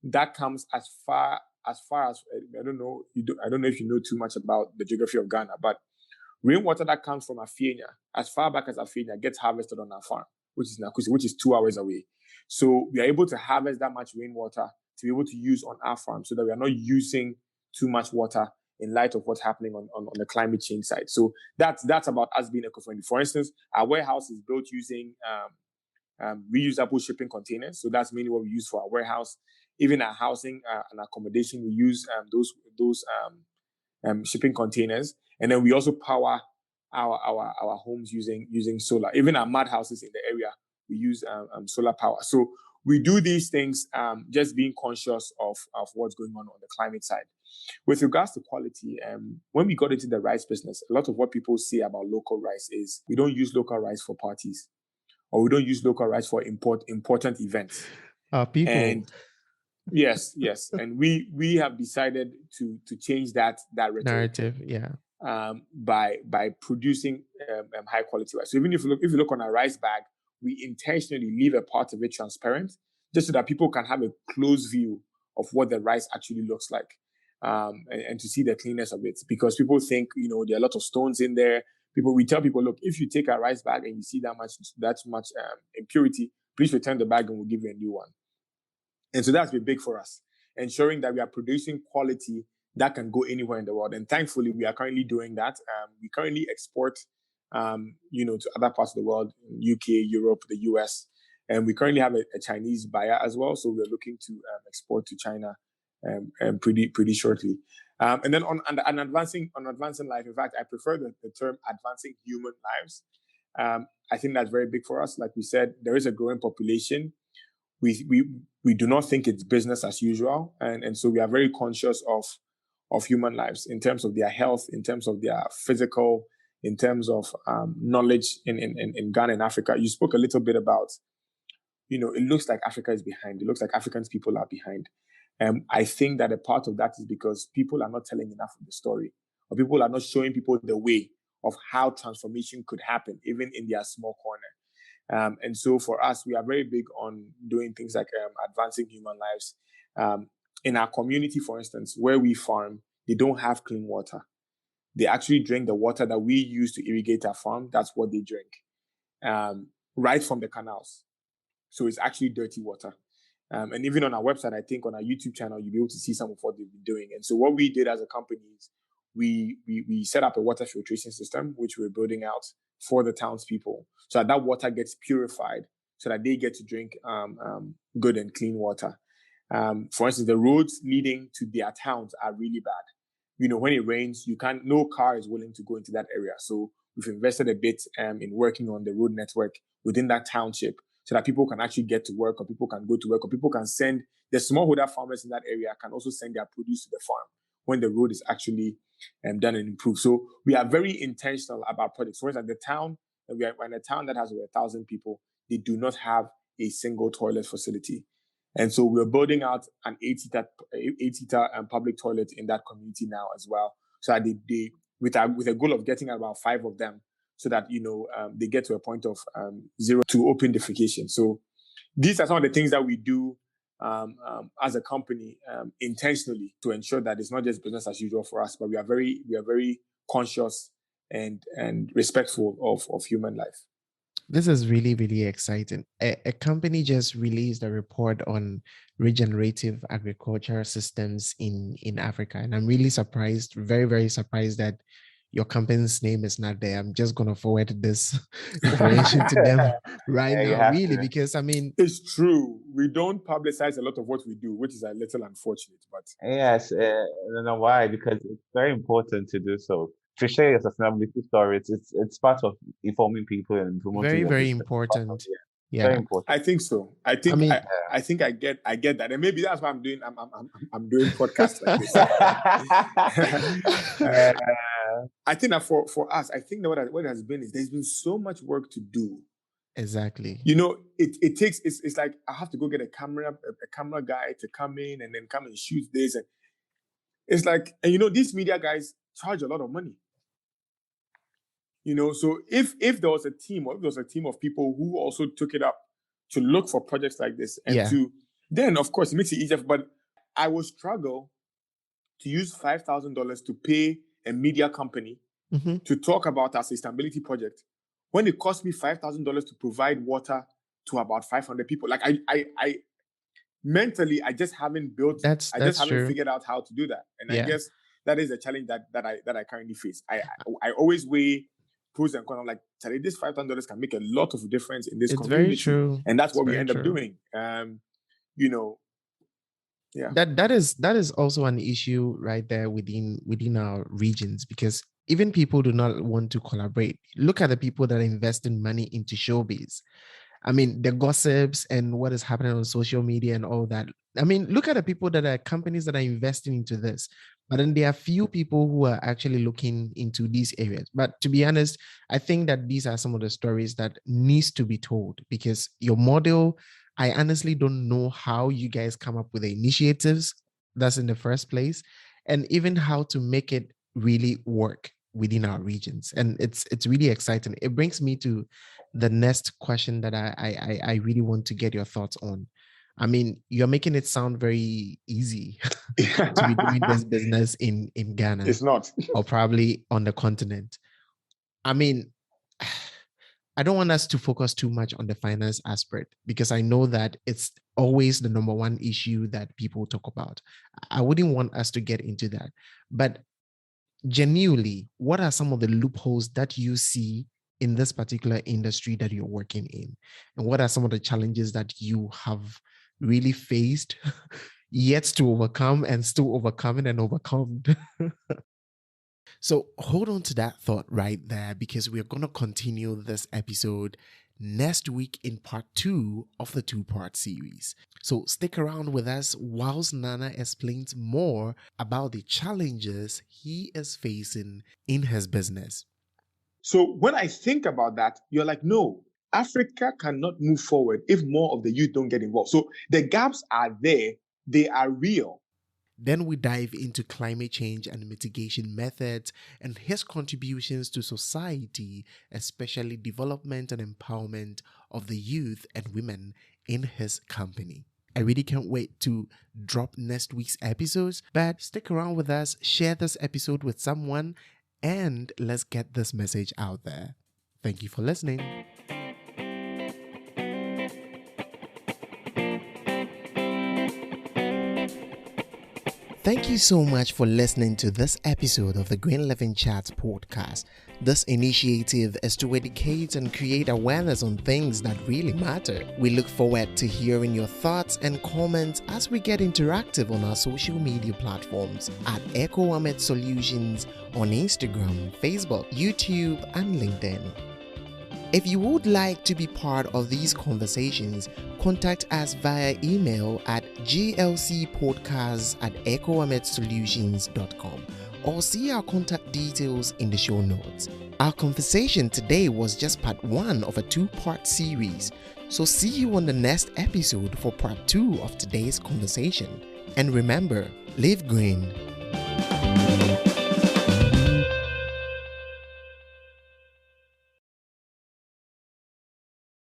that comes as far as I don't know if you know too much about the geography of Ghana, but rainwater that comes from Afenia, as far back as Afenia, gets harvested on our farm, which is Nakusi, which is 2 hours away. So we are able to harvest that much rainwater to be able to use on our farm so that we are not using too much water in light of what's happening on the climate change side. So that's about us being eco-friendly. For instance, our warehouse is built using reusable shipping containers. So that's mainly what we use for our warehouse. Even our housing and accommodation, we use those shipping containers, and then we also power our homes using solar. Even our mud houses in the area, we use solar power. So we do these things just being conscious of what's going on the climate side. With regards to quality, when we got into the rice business, a lot of what people say about local rice is we don't use local rice for parties, or we don't use local rice for important events. People. And yes, and we have decided to change that narrative, yeah. By producing high quality rice. So even if you look on a rice bag, we intentionally leave a part of it transparent, just so that people can have a close view of what the rice actually looks like, and to see the cleanness of it. Because people think there are a lot of stones in there. We tell people, look, if you take a rice bag and you see that much impurity, please return the bag and we'll give you a new one. And so that's been big for us, ensuring that we are producing quality that can go anywhere in the world. And thankfully, we are currently doing that. We currently export, to other parts of the world, UK, Europe, the US. And we currently have a Chinese buyer as well. So we're looking to export to China pretty shortly. And then on advancing life, in fact, I prefer the term advancing human lives. I think that's very big for us. Like we said, there is a growing population. We do not think it's business as usual, and so we are very conscious of human lives in terms of their health, in terms of their physical, in terms of knowledge in Ghana and Africa. You spoke a little bit about, it looks like Africa is behind. It looks like African people are behind. I think that a part of that is because people are not telling enough of the story, or people are not showing people the way of how transformation could happen, even in their small corner. And so for us, we are very big on doing things like advancing human lives. In our community, for instance, where we farm, they don't have clean water. They actually drink the water that we use to irrigate our farm. That's what they drink, right from the canals. So it's actually dirty water. And even on our website, I think on our YouTube channel, you'll be able to see some of what they've been doing. And so what we did as a company is we set up a water filtration system, which we're building out for the townspeople, so that water gets purified, so that they get to drink good and clean water. For instance, the roads leading to their towns are really bad. When it rains, no car is willing to go into that area. So we've invested a bit in working on the road network within that township, so that people can actually get to work, or people can go to work, or people can send the smallholder farmers in that area can also send their produce to the farm when the road is actually done and improved. So we are very intentional about projects. For instance, we are in a town that has over 1,000 people. They do not have a single toilet facility. And so we're building out an 8-seater public toilet in that community now as well. So that they with a goal of getting about 5 of them, so that they get to a point of zero to open defecation. So these are some of the things that we do as a company intentionally, to ensure that it's not just business as usual for us, but we are very conscious and respectful of human life. This is really, really exciting. A company just released a report on regenerative agriculture systems in Africa. And I'm really surprised, very, very surprised that your company's name is not there. I'm just going to forward this information to them right You now, have really, to. because I mean, It's true. We don't publicize a lot of what we do, which is a little unfortunate. But Yes, I don't know why, because it's very important to do so. To share your sustainability story, it's part of informing people and promoting very, your very business. It's part of, important. yeah, very Yeah. important. I think so. I I think mean, I think I get that, and maybe that's why I'm doing podcasts like this. Yeah. I think that for us, I think that what it has been is there's been so much work to do. exactly. You know, it takes it's like I have to go get a camera guy to come in and then come and shoot this, and it's like, and you know, these media guys charge a lot of money. You know, so if there was a team, or if there was a team of people who also took it up to look for projects like this, and Yeah. then of course it makes it easier. But I would struggle to use $5,000 to pay a media company Mhm. to talk about our sustainability project when it cost me $5,000 to provide water to about 500 people. Like I mentally, I just haven't That's haven't true. figured out how to do that. And I Yeah. guess that is a challenge that I currently face. I always weigh pros and cons. I'm like, Charlie, this $5,000 can make a lot of difference in this It's very community. true. And that's It's what we very end up true. doing. You know, yeah. That is also an issue right there within our regions, because even people do not want to collaborate. Look at the people that are investing money into showbiz. I mean, the gossips and what is happening on social media and all that. I mean, look at the people that are companies that are investing into this. But then there are few people who are actually looking into these areas. But to be honest, I think that these are some of the stories that needs to be told, because your model, I honestly don't know how you guys come up with the initiatives that's in the first place, and even how to make it really work within our regions. And it's really exciting. It brings me to the next question that I really want to get your thoughts on. I mean, you're making it sound very easy to be doing this business in Ghana It's not. or probably on the continent. I mean, I don't want us to focus too much on the finance aspect, because I know that it's always the number one issue that people talk about. I wouldn't want us to get into that. But genuinely, what are some of the loopholes that you see in this particular industry that you're working in? And what are some of the challenges that you have really faced, yet to overcome and still overcoming and overcome? So hold on to that thought right there, because we're going to continue this episode next week in part 2 of the 2-part series. So stick around with us whilst Nana explains more about the challenges he is facing in his business. So when I think about that, you're like, no, Africa cannot move forward if more of the youth don't get involved. So the gaps are there, they are real. Then we dive into climate change and mitigation methods and his contributions to society, especially development and empowerment of the youth and women in his company. I really can't wait to drop next week's episodes, but stick around with us, share this episode with someone, and let's get this message out there. Thank you for listening. Thank you so much for listening to this episode of the Green Living Chats podcast. This initiative is to educate and create awareness on things that really matter. We look forward to hearing your thoughts and comments as we get interactive on our social media platforms at Echo Solutions on Instagram, Facebook, YouTube, and LinkedIn. If you would like to be part of these conversations, contact us via email at glcpodcasts@echoametsolutions.com or see our contact details in the show notes. Our conversation today was just part 1 of a 2-part series, so see you on the next episode for part 2 of today's conversation. And remember, live green.